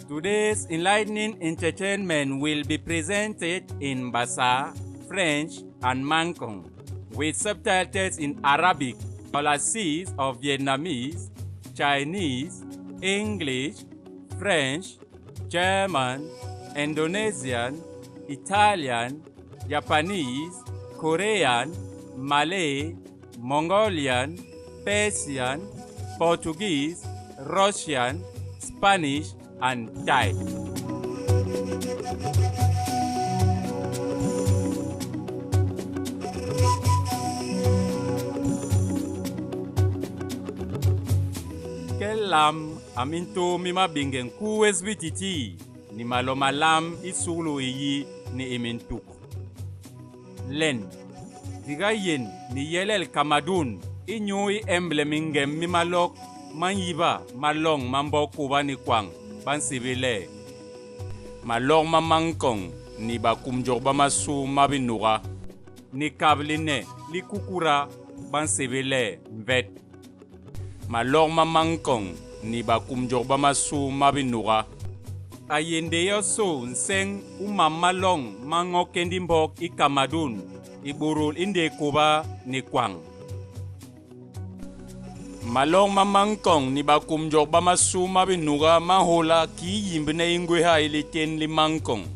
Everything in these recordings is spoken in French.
Today's enlightening entertainment will be presented in Basa, French, and Mangkong, with subtitles in Arabic, overseas of Vietnamese, Chinese, English, French, German, Indonesian, Italian, Japanese, Korean, Malay, Mongolian, Persian, Portuguese, Russian, Spanish, and Thai. Kelam aminto mima bingen kuwes bititi ni maloma lam isulu iyi ni imintuk. Len diga yen ni yelel kamadun inyui emblemingem mimalok manyiba malong mambo kuba ni kwang ban sibile. Malong mamangkong ni bakumjok bamasu mabinuga ni kabline li kukura ban sibile mvet. Malong mamangkong ni bakumjok bamasu mabinuga ayende yoso nseng umamalong mango kendimbok ikamadun iburul inde kuba ni kwang. Malong mamangkong ni bakumjok bamasu mabinuga mahola ki yimbne ingweha iliten limangkong.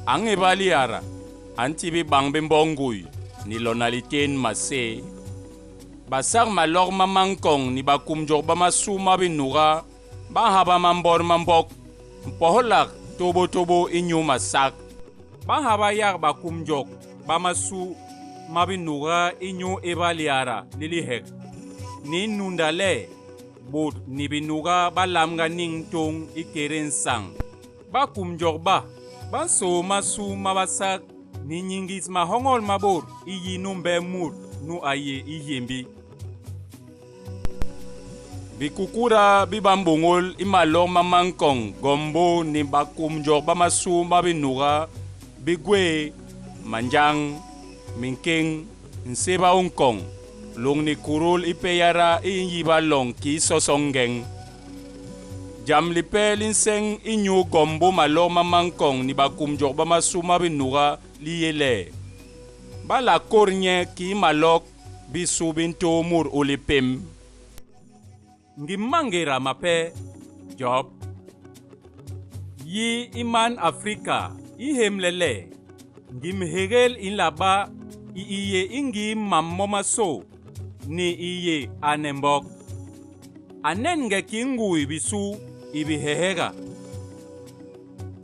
Ang ibaliara antibi bangbembongui ni lonaliten mase. Basang malong mamangkong ni bakumjok bamasu mabinuga bahaba mambor mambok poholak tobo inyo masak. Bahaba yak bakumjok bamasu mabinuga inyo ibaliara lilihek. Ni nundale bot ni binuga balamga ning tong ikeren sang. Ba kumjok ba so masu mabasak ni nyingis mahongol mabor iyi numbe mut nu aye iyembi. Bikukura bibambungol imalong mamangkong gombo ni bakumjok bamasu mabinuga bigwe manjang minking nseba ungkong. Long ni kurul ipeyara inyiba long ki sosongeng. Jam lipe linseng inyo gombo malo mamangkong ni bakumjok bamasu mabinuga liyele. Bala kornye ki malok bisu binto mur ulipim. Ngimangera mape job. Yi iman Afrika ihemlele. Ngimhegel inlaba iye ingi mammomaso. Ni iye anembok. Anenge kingui bisu ibihehega.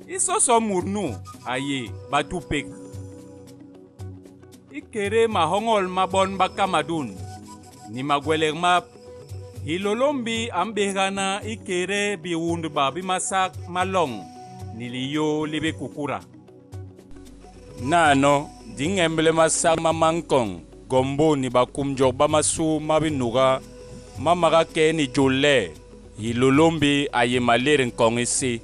Isoso murnu aye batupek. Ikere mahongol mabon bakamadun. Ni magweleng map. Hilolombi ambehana ikere biwundba bimasak malong. Niliyo libe kukura. Nano dingemble masak mamangkong. Gombo ni bakumjok bamasu mabinuga mamaga ke ni jole hilolombi aye maleren kongisi.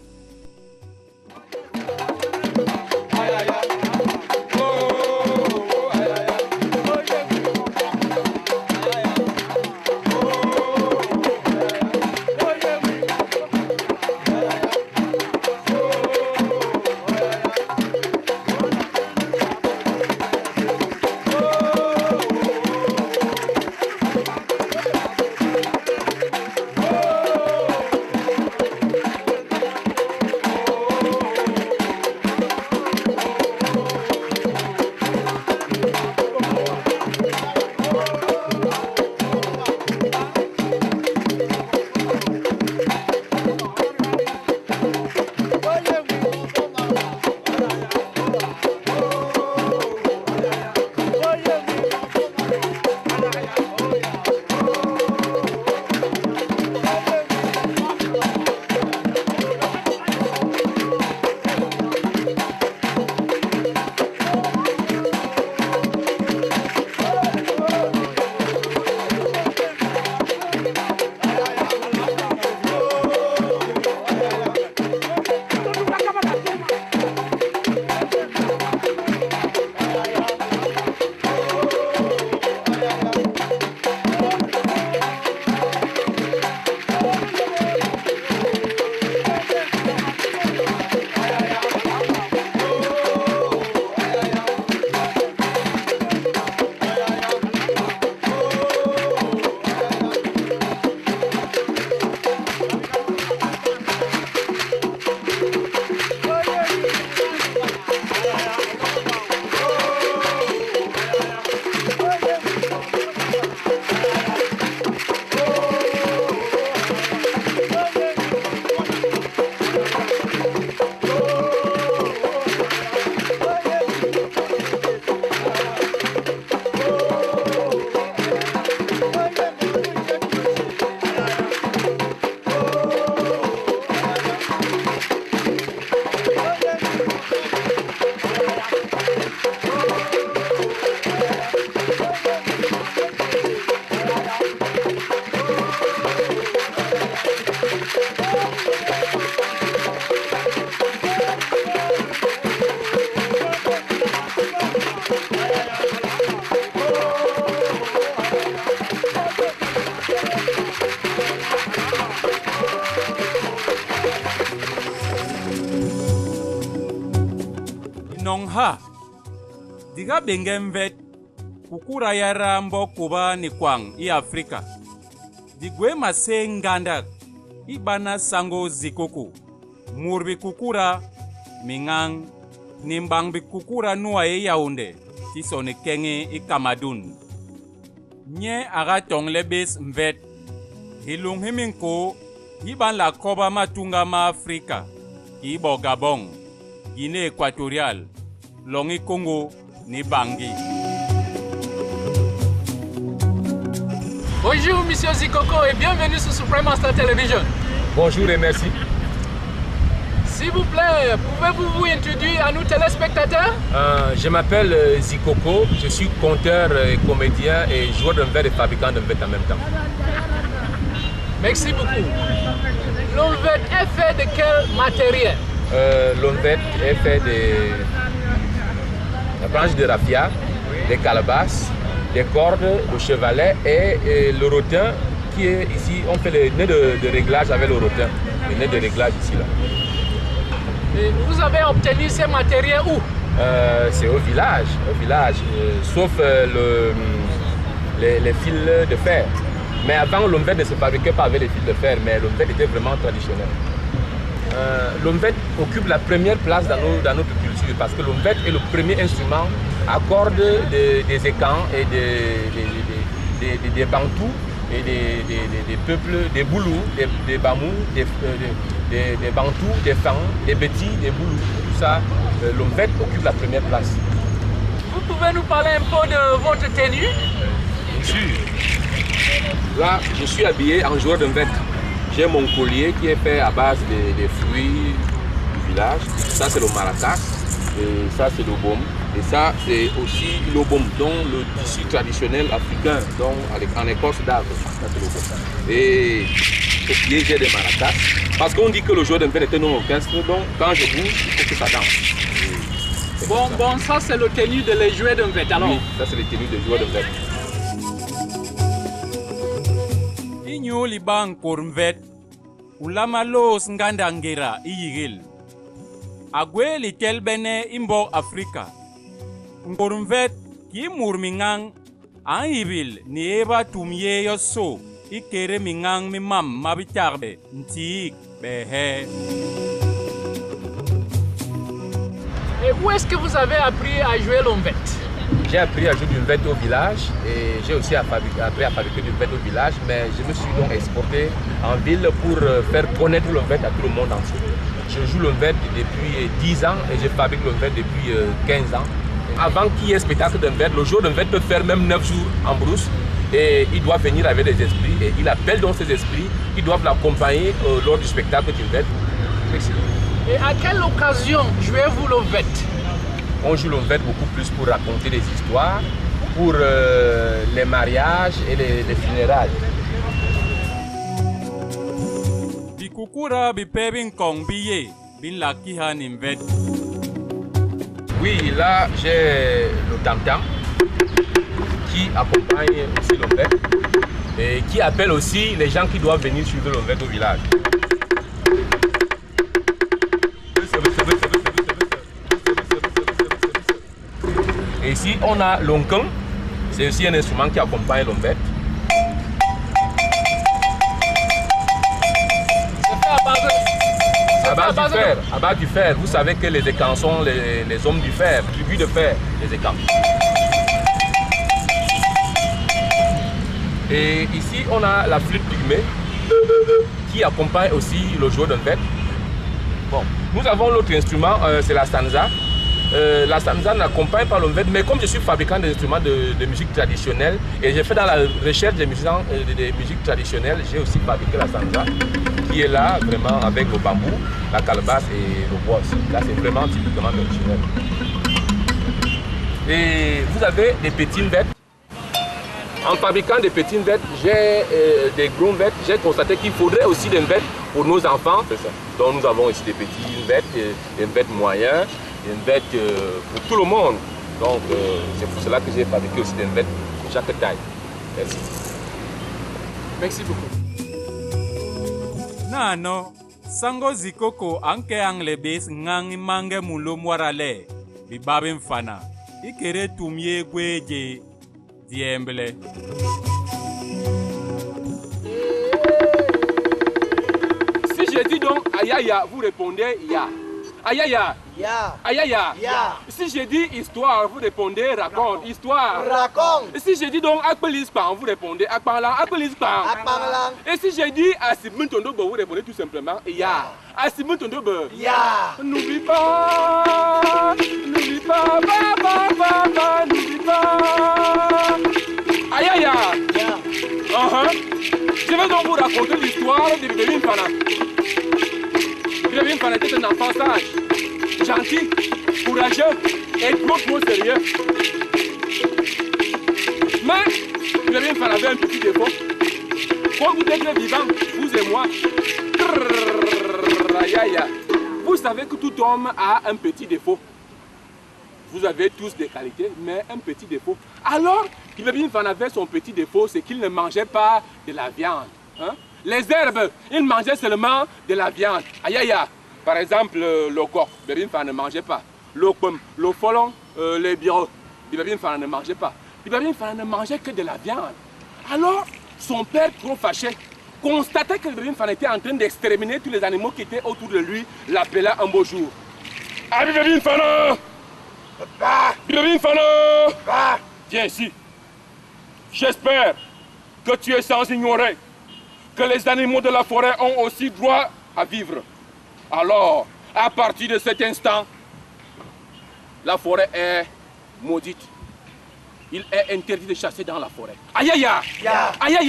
nongha diga bengemvet kukura yara mbo kuba ni kwang i Afrika digwe mase nganda ibana sango zikoko murbi kukura mingang nimbang bi kukura nuwa e Yaounde tisone kenge i Kamadun nye aga tong lebes mvet hilung himinko iban la koba matunga ma Afrika ibo Gabon Guinée équatoriale longi Congo ni Bangui. Bonjour Monsieur Zikoko et bienvenue sur Supreme Master Television. Bonjour et merci. S'il vous plaît, pouvez-vous vous introduire à nous téléspectateurs? Je m'appelle Zikoko, je suis conteur, comédien et joueur de verre et fabricant de verre en même temps. Merci beaucoup. L'onvet est fait de quel matériel? L'onvet est fait de la branche de raffia, des calebasses, des cordes, le chevalet et le rotin qui est ici. On fait le nez de réglage avec le rotin, le nez de réglage ici là. Et vous avez obtenu ces matériels où? C'est au village, sauf les fils de fer. Mais avant, l'onvet ne se fabriquait pas avec les fils de fer, mais l'onvet était vraiment traditionnel. L'onvet occupe la première place dans notre culture parce que l'onvet est le premier instrument à cordes des écans et des bantous et des peuples, des boulous, des bamous, des bantous, des fans, des bétis, des boulous. Tout ça, l'onvet occupe la première place. Vous pouvez nous parler un peu de votre tenue? Bien sûr. Là, je suis habillé en joueur d'onvet. J'ai mon collier qui est fait à base des fruits du village. Ça, c'est le maracas. Et ça, c'est le baume. Et ça, c'est aussi le baume, donc le tissu traditionnel africain, donc en écorce d'arbre. Ça, c'est le baume. Et au pied, j'ai des maracas. Parce qu'on dit que le joueur d'onvet est un orchestre, donc quand je bouge, il faut que ça danse. Bon, ça, c'est le tenue de les joueurs d'onvet, alors? Oui, ça, c'est le tenue des joueurs d'onvet. Inyo libang kormvet ulama los ngandangera iyigil agwe litel bene imbo Afrika kormvet ki murmingang an ibil ni eba tumye yoso ikere mingang mimam mabitarbe ntik behe. Et où est-ce que vous avez appris à jouer l'onvet? J'ai appris à jouer du l'onvet au village et j'ai aussi appris à fabriquer du l'onvet au village, mais je me suis donc exporté en ville pour faire connaître l'onvet à tout le monde entier. Je joue l'onvet depuis 10 ans et je fabrique l'onvet depuis 15 ans. Avant qu'il y ait spectacle d'onvet, le joueur d'onvet peut faire même 9 jours en brousse et il doit venir avec des esprits et il appelle donc ces esprits qui doivent l'accompagner lors du spectacle d'onvet. Et à quelle occasion jouez-vous l'onvet? On joue l'onvet beaucoup plus pour raconter des histoires, pour les mariages et les funérailles. Bikukura bipebin kong biye bin lakihan imvet. Oui, là j'ai le tam-tam qui accompagne aussi l'onvet et qui appelle aussi les gens qui doivent venir suivre l'onvet au village. Et ici, on a l'onkan, c'est aussi un instrument qui accompagne l'onvet. À base du fer. Vous savez que les écans sont les hommes du fer, tribus de fer, les écans. Et ici, on a la flûte pygmée qui accompagne aussi le joueur d'onvet. Bon, nous avons l'autre instrument, c'est la stanza. La stanza n'accompagne pas l'onvet, mais comme je suis fabricant d'instruments de musique traditionnelle et j'ai fait dans la recherche des musiques traditionnelles, j'ai aussi fabriqué la stanza qui est là vraiment avec le bambou, la calebasse et le bois aussi. Là c'est vraiment typiquement traditionnel. Et vous avez des petits vettes. En fabriquant des petits vettes, j'ai des gros vettes. J'ai constaté qu'il faudrait aussi des vettes pour nos enfants. Donc nous avons ici des petits vettes, des vettes moyens. Une vête pour tout le monde. Donc c'est pour cela que j'ai fabriqué aussi des vettes de chaque taille. Merci. Merci beaucoup. Nano, sango zikoko anke anglebes ngang mange mulo mwarale. bibabe mfana ikere tumye gweje diemble. Si je dis donc ayaya, vous répondez ya. Ayaya. Ya. Ayaya. Ya. Si je dis histoire, vous répondez raconte. Histoire. Raconte. Si je dis donc akpelispan, vous répondez akpanlang. Akpelispan. Akpanlang. Et si je dis asimuntondobe, vous répondez tout simplement ya. Asimuntondobe. Ya. N'oublie pas, papa, n'oublie pas. Ayaya. Ya. Je vais donc vous raconter l'histoire de Bébé Mfana. Bébé Mfana était un enfant sage, gentil, courageux et trop sérieux. Mais Bébé Mfana avait un petit défaut. Quand vous êtes vivant, vous et moi, vous savez que tout homme a un petit défaut. Vous avez tous des qualités, mais un petit défaut. Alors, Bébé Mfana avait son petit défaut, c'est qu'il ne mangeait pas de la viande. Hein? Les herbes, il mangeait seulement de la viande. Aïe. Par exemple, le coq, Bébé Mfana ne mangeait pas. Le pomme, le folon, les bureaux, Bébé Mfana ne mangeait pas. Bébé Mfana ne mangeait que de la viande. Alors, son père, trop fâché, constatait que Bébé Mfana était en train d'exterminer tous les animaux qui étaient autour de lui, l'appela un beau jour. Ah, Bébé Mfana! Bébé Mfana! Viens ici. J'espère que tu es sans ignorer que les animaux de la forêt ont aussi droit à vivre. Alors, à partir de cet instant, la forêt est maudite. Il est interdit de chasser dans la forêt. Aïe aïe aïe!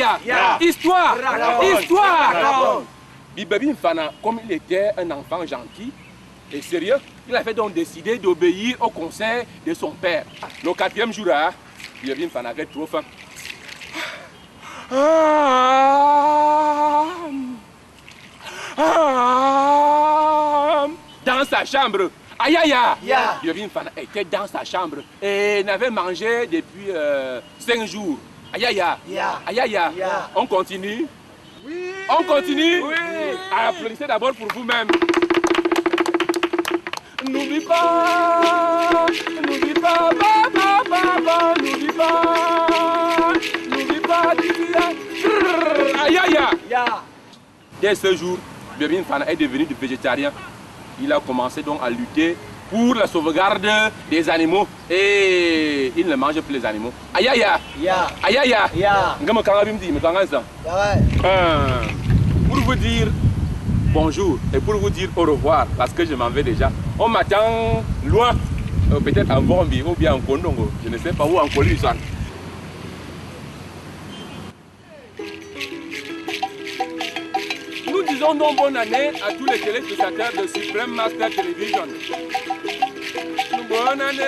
Histoire! Histoire! Bébé Mfana, comme il était un enfant gentil et sérieux, il avait donc décidé d'obéir au conseil de son père. Le 4e jour, Bébé Mfana avait trop faim. Dans sa chambre. Aïe aïe aïe! Bébé Mfana était dans sa chambre et n'avait mangé depuis 5 jours. Aïe aïe aïe! On continue? Oui! On continue? Oui! Applaudissez d'abord pour vous-même. N'oublie pas, papa, n'oublie pas, aïe aïe! Dès ce jour, Bébé Mfana est devenu végétarien. Il a commencé donc à lutter pour la sauvegarde des animaux et il ne mange plus les animaux. Aïe aïe! Aïe aïe! Pour vous dire bonjour et pour vous dire au revoir parce que je m'en vais déjà. On m'attend loin, peut-être en Bombi ou bien en Kondongo, je ne sais pas où en Kolusan. Nous disons donc bonne année à tous les téléspectateurs de Supreme Master Television. Bonne année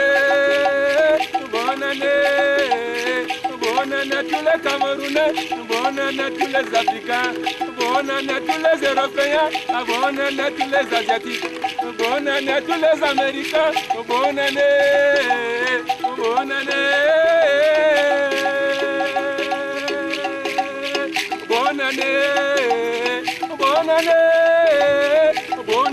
à tous les Camerounais, bonne année à tous les Africains, bonne année à tous les Européens, bonne année à tous les Asiatiques, bonne année à tous les Américains, bonne année. Bonne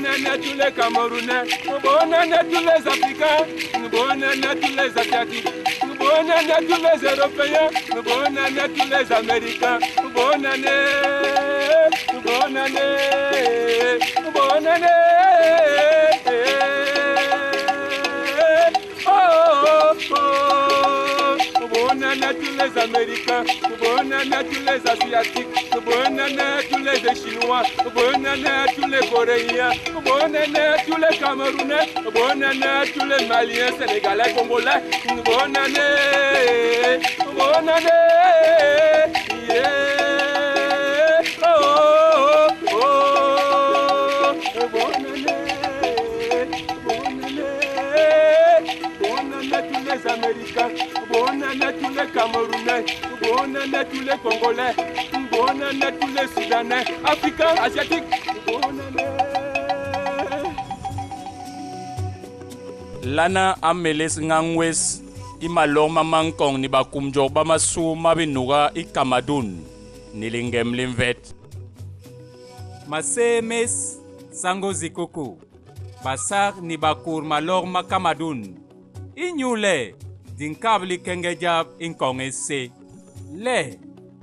année à tous les Camerounais, bonne année à tous les Africains, bonne année à tous les Asiatiques, bonne année à tous les Européens, bonne année à tous les Américains, bonne année. Bonne année à tous les Américains, bonne année à tous les Asiatiques, bonne année à tous les Chinois, bonne année à tous les Coréens, bonne année à tous les Camerounais, bonne année à tous les Maliens, Sénégalais, Congolais, bonne année, yeah. Bonne année à tous les Américains, bonne année à tous les Camerounais, bonne année à tous les Congolais, bonne année à tous les Soudanais, Africains, Asiatiques, bonne année. Lana ameles ngangwes imaloma mankong ni bakumjok bamasuma binuga ikamadun nilingem limvet. Masemes sango zikuku basak ni bakur malor makamadun Inyule, din kabli kengejab in kong se. Le,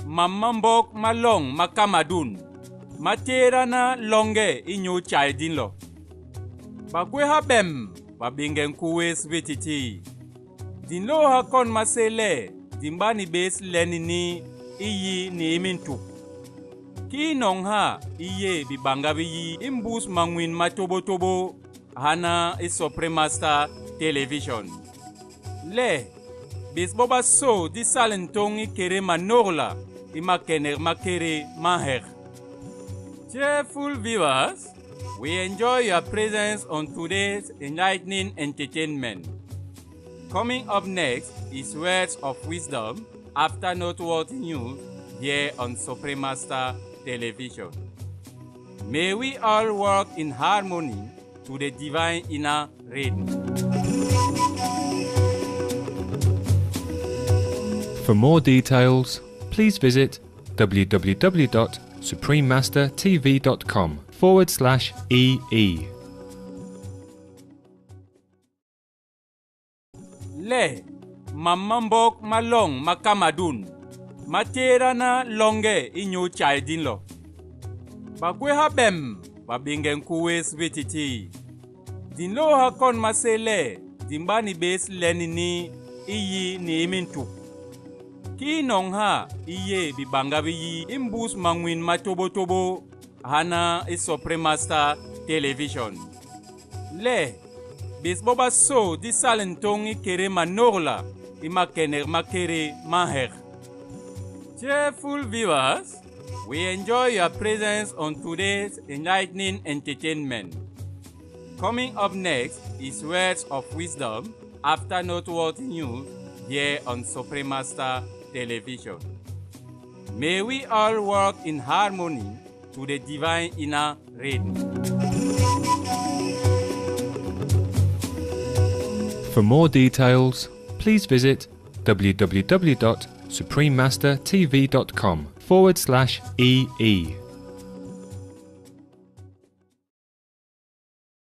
mamambok malong makamadun. Matera na longe inyo chaidin lo. Bakwe habem, babingen kuwes vititi. Din lo hakon masele, dimbani bes lenini iyi ni imintu. Ki nong ha iye bibangabi yi imbus mangwin matobo hana Supremasta Television. Le, bis boba so di salentong ikere manorla imakener makere maher. Cheerful viewers, we enjoy your presence on today's enlightening entertainment. Coming up next is Words of Wisdom after noteworthy news here on Supremasta Television. May we all work in harmony to the divine inner rhythm. For more details, please visit www.suprememastertv.com/ee. Le, mamambok malong makamadun. Matera na longe inyo chaidin lo. Bakwe habem, babingen kuwes vititi. Din lo hakon masele, dimbani bes lenini iyi ni imintu. Ki nong ha iye bibangabi yi imbus mangwin matobo hana Supremasta Television. Le, bis boba so di salentong ikere manorla imakener makere maher. Cheerful viewers, we enjoy your presence on today's enlightening entertainment. Coming up next is Words of Wisdom after noteworthy news here on Supremasta Television. May we all work in harmony to the divine inner rhythm. For more details, please visit www.suprememastertv.com/ee.